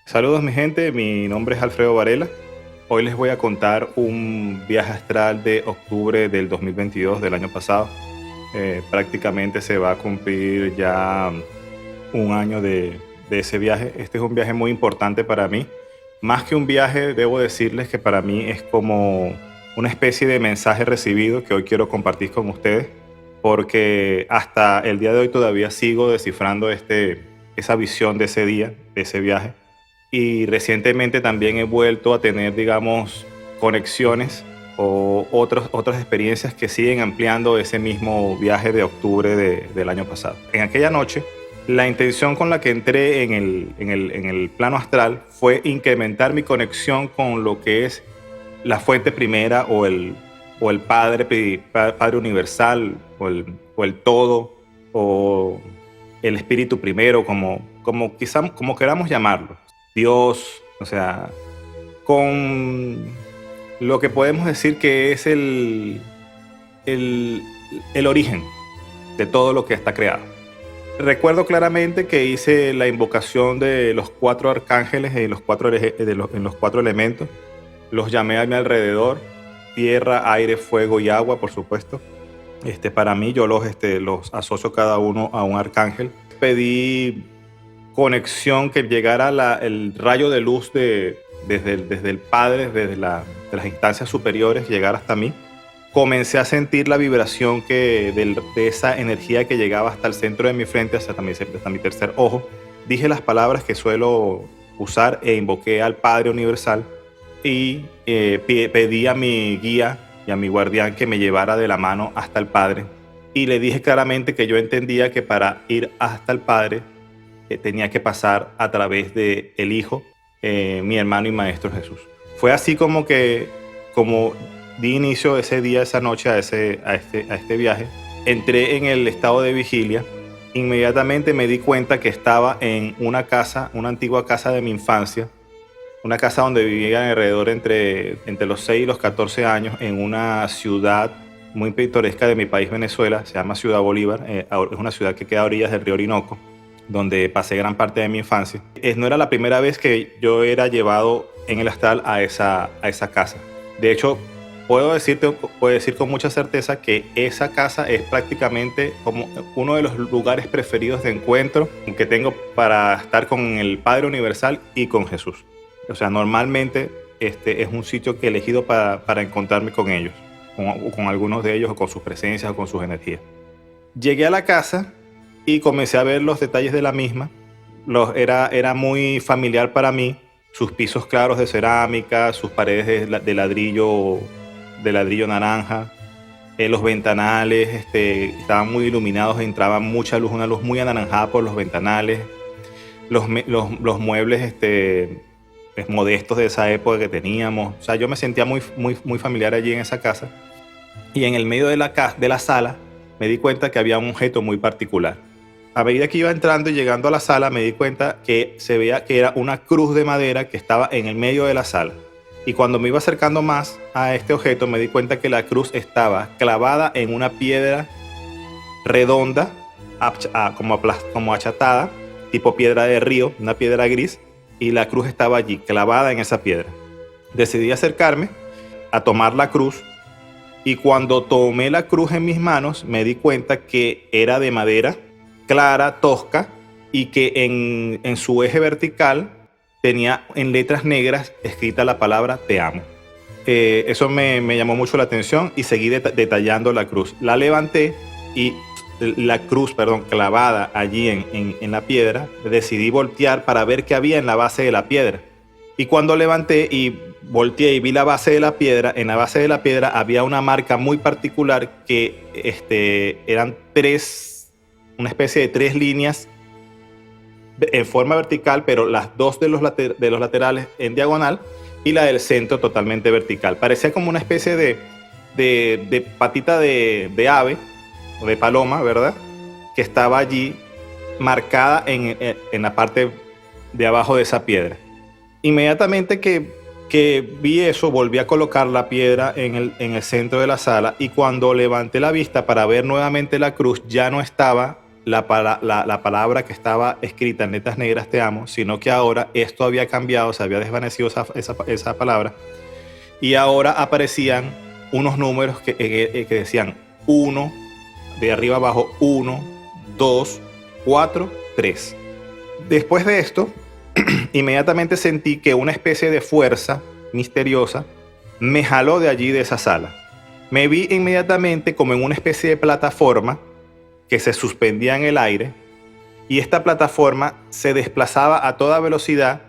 Saludos mi gente, mi nombre es Alfredo Varela. Hoy les voy a contar un viaje astral de octubre del 2022 del año pasado. Prácticamente se va a cumplir ya un año de ese viaje. Este es un viaje muy importante para mí. Más que un viaje, debo decirles que para mí es como una especie de mensaje recibido que hoy quiero compartir con ustedes, porque hasta el día de hoy todavía sigo descifrando esa visión de ese día, de ese viaje. Y recientemente también he vuelto a tener, digamos, conexiones o otras experiencias que siguen ampliando ese mismo viaje de octubre del año pasado. En aquella noche, la intención con la que entré en el plano astral fue incrementar mi conexión con lo que es la fuente primera o el Padre Universal o el todo o el Espíritu primero, como queramos llamarlo. Dios, o sea, con lo que podemos decir que es el, el origen de todo lo que está creado. Recuerdo claramente que hice la invocación de los cuatro arcángeles y en los cuatro elementos. Los llamé a mi alrededor: tierra, aire, fuego y agua, por supuesto. Para mí, yo los asocio cada uno a un arcángel. Pedí conexión, que llegara el rayo de luz desde el Padre, de las instancias superiores, llegar hasta mí. Comencé a sentir la vibración de esa energía que llegaba hasta el centro de mi frente, hasta mi tercer ojo. Dije las palabras que suelo usar e invoqué al Padre Universal y pedí a mi guía y a mi guardián que me llevara de la mano hasta el Padre. Y le dije claramente que yo entendía que para ir hasta el Padre tenía que pasar a través de el Hijo, mi hermano y Maestro Jesús. Fue así como di inicio ese día, esa noche a este viaje. Entré en el estado de vigilia. Inmediatamente me di cuenta que estaba en una antigua casa de mi infancia, una casa donde vivían alrededor entre los 6 y los 14 años, en una ciudad muy pintoresca de mi país, Venezuela. Se llama Ciudad Bolívar. Es una ciudad que queda a orillas del río Orinoco, donde pasé gran parte de mi infancia. No era la primera vez que yo era llevado en el astral a esa casa. De hecho, puedo decir con mucha certeza que esa casa es prácticamente como uno de los lugares preferidos de encuentro que tengo para estar con el Padre Universal y con Jesús. O sea, normalmente es un sitio que he elegido para encontrarme con ellos, con algunos de ellos, o con sus presencias o con sus energías. Llegué a la casa y comencé a ver los detalles de la misma. Era muy familiar para mí: sus pisos claros de cerámica, sus paredes de ladrillo naranja, los ventanales estaban muy iluminados, entraba mucha luz, una luz muy anaranjada por los ventanales. Los muebles modestos de esa época que teníamos. O sea, yo me sentía muy, muy, muy familiar allí en esa casa. Y en el medio de la sala me di cuenta que había un objeto muy particular. A medida que iba entrando y llegando a la sala, me di cuenta que se veía que era una cruz de madera que estaba en el medio de la sala. Y cuando me iba acercando más a este objeto, me di cuenta que la cruz estaba clavada en una piedra redonda, como achatada, tipo piedra de río, una piedra gris, y la cruz estaba allí, clavada en esa piedra. Decidí acercarme a tomar la cruz, y cuando tomé la cruz en mis manos, me di cuenta que era de madera clara, tosca, y que en su eje vertical tenía en letras negras escrita la palabra "te amo". Eso me llamó mucho la atención y seguí detallando la cruz. La levanté y la cruz, clavada allí en la piedra. Decidí voltear para ver qué había en la base de la piedra. Y cuando levanté y volteé y vi la base de la piedra, en la base de la piedra había una marca muy particular que eran una especie de 3 líneas en forma vertical, pero las dos de los laterales en diagonal y la del centro totalmente vertical. Parecía como una especie de patita de ave o de paloma, ¿verdad? Que estaba allí marcada en la parte de abajo de esa piedra. Inmediatamente que vi eso, volví a colocar la piedra en el centro de la sala, y cuando levanté la vista para ver nuevamente la cruz, ya no estaba la palabra que estaba escrita en letras negras, te amo, sino que ahora esto había cambiado, se había desvanecido esa palabra, y ahora aparecían unos números que decían 1, de arriba abajo, 1, 2, 4, 3. Después de esto, inmediatamente sentí que una especie de fuerza misteriosa me jaló de allí, de esa sala. Me vi inmediatamente como en una especie de plataforma que se suspendía en el aire, y esta plataforma se desplazaba a toda velocidad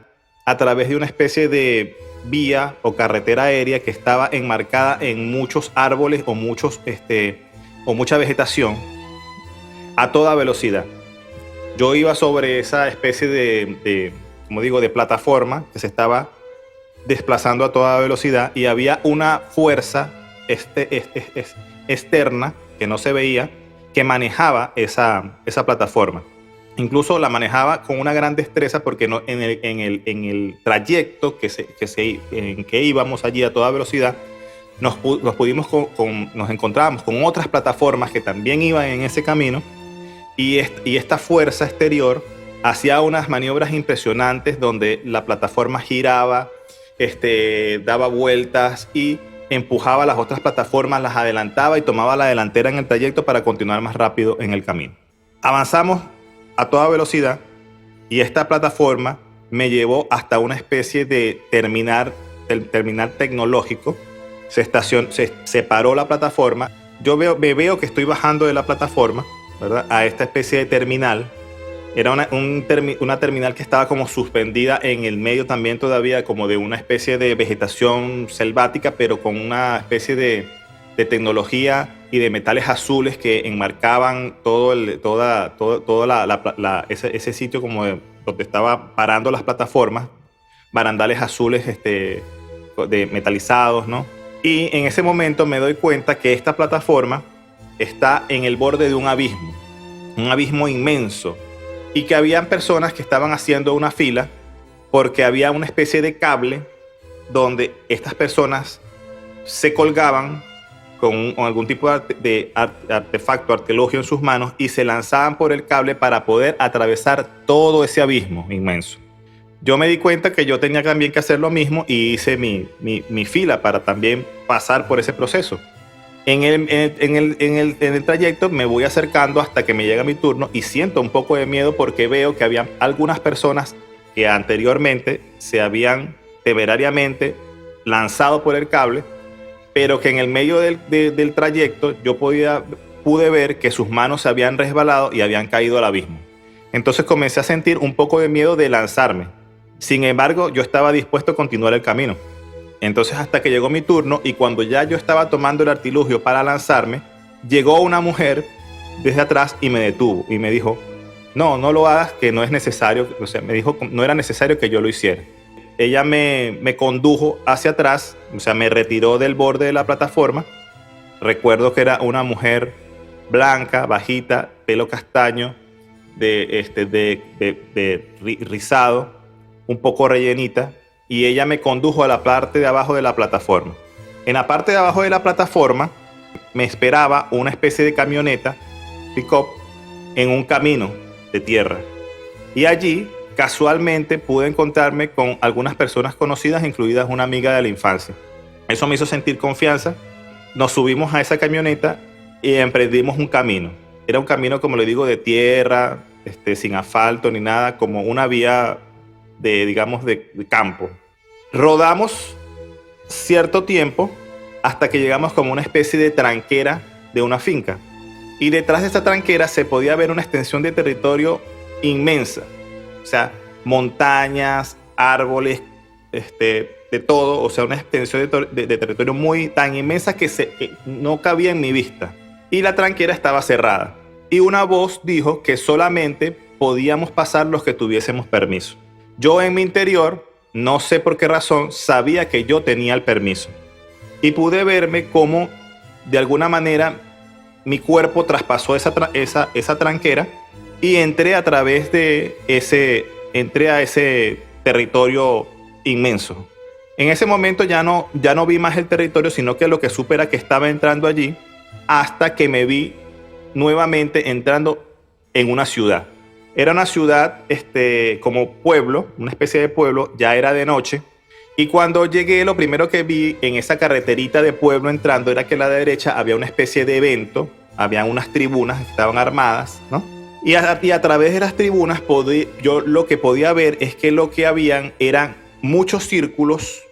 a través de una especie de vía o carretera aérea que estaba enmarcada en muchos árboles o mucha vegetación a toda velocidad. Yo iba sobre esa especie como digo, de plataforma que se estaba desplazando a toda velocidad, y había una fuerza externa que no se veía, que manejaba esa plataforma. Incluso la manejaba con una gran destreza, porque no, en el trayecto en que íbamos allí a toda velocidad, nos encontrábamos con otras plataformas que también iban en ese camino, y esta fuerza exterior hacía unas maniobras impresionantes donde la plataforma giraba, daba vueltas y empujaba a las otras plataformas, las adelantaba y tomaba la delantera en el trayecto para continuar más rápido en el camino. Avanzamos a toda velocidad, y esta plataforma me llevó hasta una especie de terminal tecnológico. Se paró la plataforma. Me veo que estoy bajando de la plataforma, ¿verdad?, a esta especie de terminal. Era una terminal que estaba como suspendida en el medio también, todavía como de una especie de vegetación selvática, pero con una especie de tecnología y de metales azules que enmarcaban ese sitio como donde estaba parando las plataformas, barandales azules de metalizados, ¿no? Y en ese momento me doy cuenta que esta plataforma está en el borde de un abismo inmenso, y que habían personas que estaban haciendo una fila porque había una especie de cable donde estas personas se colgaban con algún tipo de artefacto, artilugio en sus manos, y se lanzaban por el cable para poder atravesar todo ese abismo inmenso. Yo me di cuenta que yo tenía también que hacer lo mismo, y hice mi fila para también pasar por ese proceso. En el trayecto me voy acercando hasta que me llega mi turno, y siento un poco de miedo porque veo que había algunas personas que anteriormente se habían temerariamente lanzado por el cable, pero que en el medio del trayecto yo pude ver que sus manos se habían resbalado y habían caído al abismo. Entonces comencé a sentir un poco de miedo de lanzarme. Sin embargo, yo estaba dispuesto a continuar el camino. Entonces, hasta que llegó mi turno, y cuando ya yo estaba tomando el artilugio para lanzarme, llegó una mujer desde atrás y me detuvo y me dijo: no lo hagas, que no es necesario. O sea, me dijo, no era necesario que yo lo hiciera. Ella me condujo hacia atrás, o sea, me retiró del borde de la plataforma. Recuerdo que era una mujer blanca, bajita, pelo castaño, rizado, un poco rellenita, y ella me condujo a la parte de abajo de la plataforma. En la parte de abajo de la plataforma me esperaba una especie de camioneta pick-up en un camino de tierra, y allí casualmente pude encontrarme con algunas personas conocidas, incluidas una amiga de la infancia. Eso me hizo sentir confianza. Nos subimos a esa camioneta y emprendimos un camino. Era un camino, como le digo, de tierra, sin asfalto ni nada, como una vía de campo. Rodamos cierto tiempo hasta que llegamos como una especie de tranquera de una finca. Y detrás de esta tranquera se podía ver una extensión de territorio inmensa. O sea, montañas, árboles, de todo. O sea, una extensión de territorio tan inmensa que no cabía en mi vista. Y la tranquera estaba cerrada. Y una voz dijo que solamente podíamos pasar los que tuviésemos permiso. Yo en mi interior, no sé por qué razón, sabía que yo tenía el permiso. Y pude verme cómo, de alguna manera, mi cuerpo traspasó esa tranquera y entré a ese territorio inmenso. En ese momento ya no vi más el territorio, sino que lo que supe era que estaba entrando allí, hasta que me vi nuevamente entrando en una ciudad. Era una ciudad como pueblo, una especie de pueblo, ya era de noche. Y cuando llegué, lo primero que vi en esa carreterita de pueblo entrando era que a la derecha había una especie de evento, había unas tribunas que estaban armadas, ¿no? Y a través de las tribunas yo lo que podía ver es que lo que habían eran muchos círculos,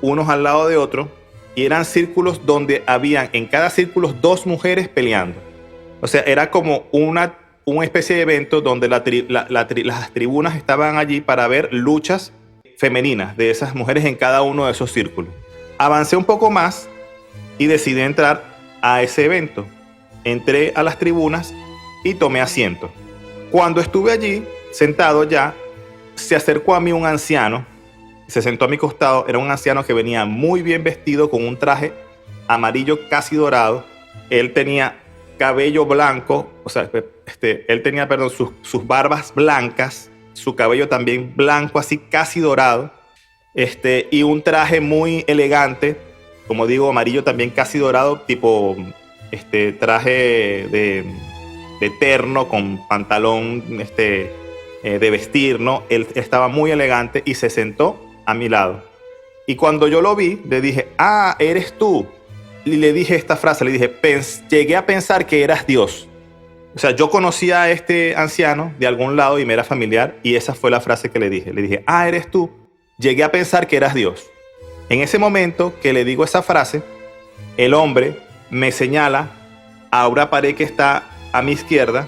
unos al lado de otros, y eran círculos donde habían en cada círculo dos mujeres peleando. O sea, era como una especie de evento donde las tribunas estaban allí para ver luchas femeninas de esas mujeres en cada uno de esos círculos. Avancé un poco más y decidí entrar a ese evento. Entré a las tribunas y tomé asiento. Cuando estuve allí, sentado ya, se acercó a mí un anciano, se sentó a mi costado. Era un anciano que venía muy bien vestido con un traje amarillo casi dorado. Él tenía cabello blanco, o sea, él tenía, perdón, sus barbas blancas, su cabello también blanco, así casi dorado, y un traje muy elegante, como digo, amarillo también casi dorado, tipo traje de terno con pantalón de vestir, ¿no? Él estaba muy elegante y se sentó a mi lado. Y cuando yo lo vi, le dije, ah, eres tú. Y le dije esta frase, le dije, llegué a pensar que eras Dios. O sea, yo conocía a este anciano de algún lado y me era familiar, y esa fue la frase que le dije. Le dije, ah, eres tú. Llegué a pensar que eras Dios. En ese momento que le digo esa frase, el hombre me señala a una pared que está a mi izquierda,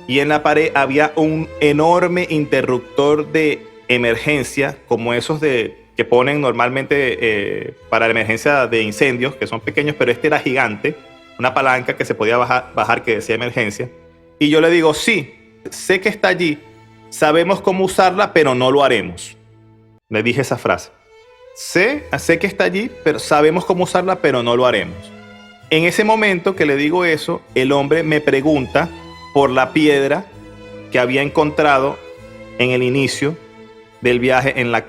y en la pared había un enorme interruptor de emergencia, como esos que ponen normalmente para la emergencia de incendios, que son pequeños, pero este era gigante, una palanca que se podía bajar que decía emergencia. Y yo le digo, sí, sé que está allí, sabemos cómo usarla, pero no lo haremos. Le dije esa frase. Sé que está allí, pero sabemos cómo usarla, pero no lo haremos. En ese momento que le digo eso, el hombre me pregunta por la piedra que había encontrado en el inicio del viaje en mi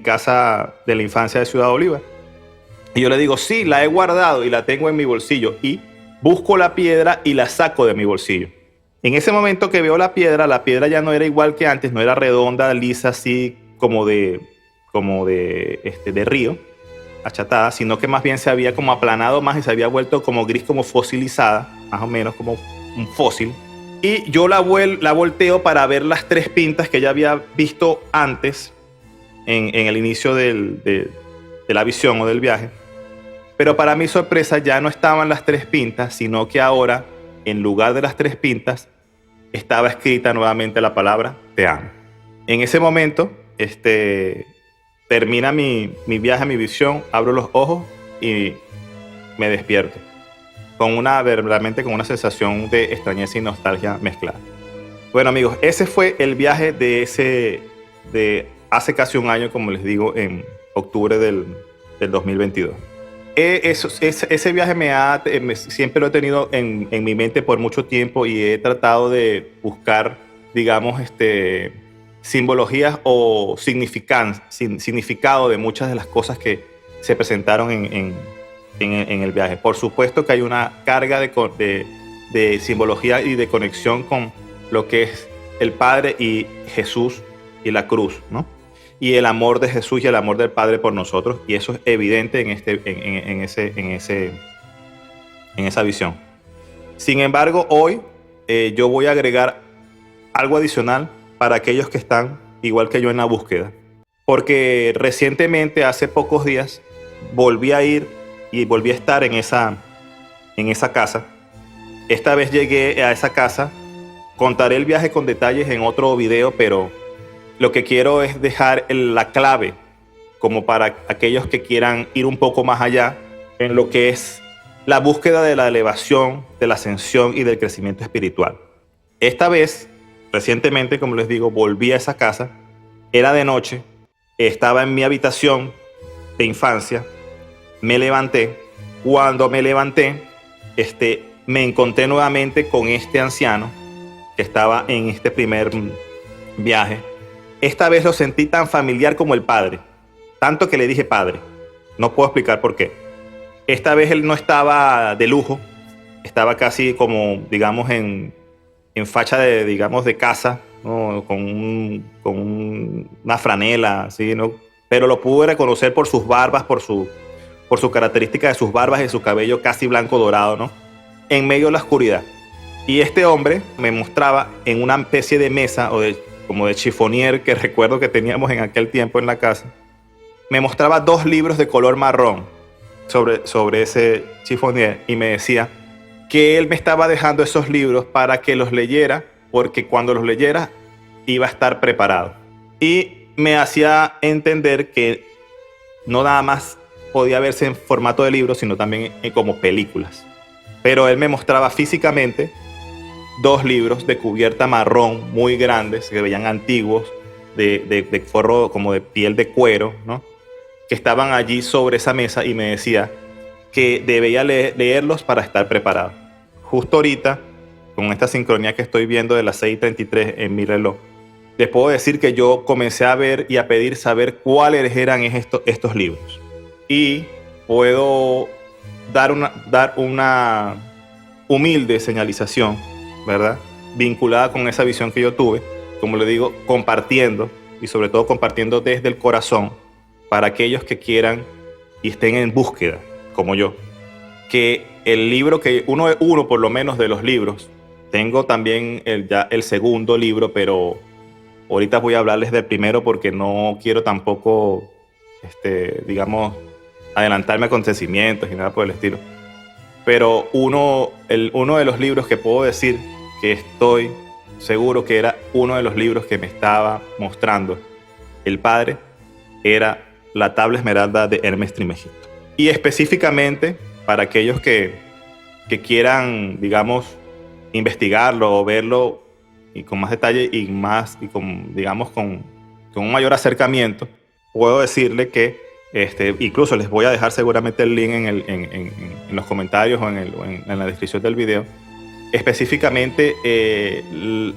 casa de la infancia de Ciudad Bolívar. Y yo le digo, sí, la he guardado y la tengo en mi bolsillo. Y busco la piedra y la saco de mi bolsillo. En ese momento que veo la piedra ya no era igual que antes, no era redonda, lisa, así como de río, achatada, sino que más bien se había como aplanado más y se había vuelto como gris, como fosilizada, más o menos como un fósil. Y yo la volteo para ver las tres pintas que ya había visto antes en el inicio de la visión o del viaje. Pero para mi sorpresa ya no estaban las tres pintas, sino que ahora, en lugar de las tres pintas, estaba escrita nuevamente la palabra te amo. En ese momento, termina mi viaje, mi visión, abro los ojos y me despierto. Verdaderamente con una sensación de extrañeza y nostalgia mezclada. Bueno, amigos, ese fue el viaje de hace casi un año, como les digo, en octubre del 2022. Ese viaje siempre lo he tenido en mi mente por mucho tiempo y he tratado de buscar, digamos, simbologías o significado de muchas de las cosas que se presentaron en el viaje. Por supuesto que hay una carga de simbología y de conexión con lo que es el Padre y Jesús y la cruz, ¿no? Y el amor de Jesús y el amor del Padre por nosotros, y eso es evidente en esa visión. Sin embargo, hoy yo voy a agregar algo adicional para aquellos que están igual que yo en la búsqueda, porque recientemente, hace pocos días, volví a ir y volví a estar en esa casa. Esta vez llegué a esa casa. Contaré el viaje con detalles en otro video, pero lo que quiero es dejar la clave como para aquellos que quieran ir un poco más allá en lo que es la búsqueda de la elevación, de la ascensión y del crecimiento espiritual. Esta vez, recientemente, como les digo, volví a esa casa. Era de noche, estaba en mi habitación de infancia, me levanté. Cuando me levanté, me encontré nuevamente con este anciano que estaba en este primer viaje. Esta vez lo sentí tan familiar como el Padre, tanto que le dije Padre. No puedo explicar por qué. Esta vez él no estaba de lujo, estaba casi como, digamos, en en facha de, digamos, de casa, ¿no? Una franela, así, ¿no? Pero lo pude reconocer por sus barbas, por su característica de sus barbas y su cabello casi blanco dorado, ¿no? En medio de la oscuridad. Y este hombre me mostraba en una especie de mesa como de chifonier que recuerdo que teníamos en aquel tiempo en la casa. Me mostraba 2 libros de color marrón sobre ese chifonier y me decía que él me estaba dejando esos libros para que los leyera, porque cuando los leyera iba a estar preparado. Y me hacía entender que no nada más podía verse en formato de libro, sino también como películas. Pero él me mostraba físicamente 2 libros de cubierta marrón muy grandes, que se veían antiguos, de forro como de piel de cuero, ¿no? Que estaban allí sobre esa mesa y me decía que debía leerlos para estar preparado. Justo ahorita, con esta sincronía que estoy viendo de las 6:33 en mi reloj, les puedo decir que yo comencé a ver y a pedir saber cuáles eran estos libros. Y puedo dar una humilde señalización, ¿verdad? Vinculada con esa visión que yo tuve, como le digo, compartiendo, y sobre todo compartiendo desde el corazón, para aquellos que quieran y estén en búsqueda, como yo. Que el libro uno por lo menos de los libros, tengo también ya el segundo libro, pero ahorita voy a hablarles del primero porque no quiero tampoco, digamos, adelantarme a acontecimientos y nada por el estilo. Pero uno de los libros que puedo decir que estoy seguro que era uno de los libros que me estaba mostrando el Padre era La Tabla Esmeralda de Hermes Trismegisto. Y específicamente para aquellos que quieran, digamos, investigarlo o verlo y con más detalle y con un mayor acercamiento, puedo decirle que incluso les voy a dejar seguramente el link en los comentarios o en la descripción del video. Específicamente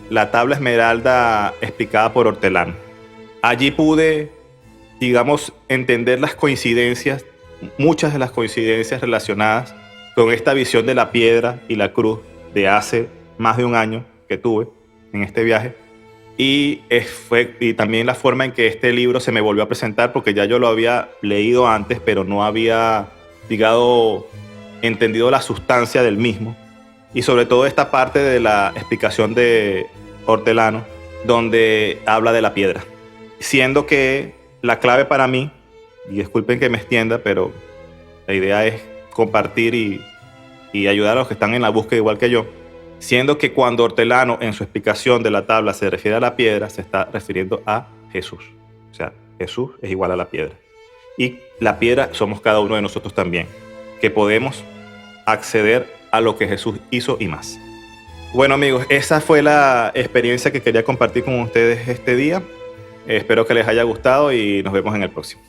la Tabla Esmeralda explicada por Hortelano. Allí pude, digamos, entender las coincidencias, muchas de las coincidencias relacionadas con esta visión de la piedra y la cruz de hace más de un año que tuve en este viaje. Y también la forma en que este libro se me volvió a presentar, porque ya yo lo había leído antes, pero no había, digamos, entendido la sustancia del mismo. Y sobre todo esta parte de la explicación de Hortelano, donde habla de la piedra. Siendo que la clave para mí, y disculpen que me extienda, pero la idea es compartir y ayudar a los que están en la búsqueda igual que yo, siendo que cuando Hortelano en su explicación de la tabla se refiere a la piedra, se está refiriendo a Jesús. O sea, Jesús es igual a la piedra. Y la piedra somos cada uno de nosotros también, que podemos acceder a lo que Jesús hizo y más. Bueno, amigos, esa fue la experiencia que quería compartir con ustedes este día. Espero que les haya gustado y nos vemos en el próximo.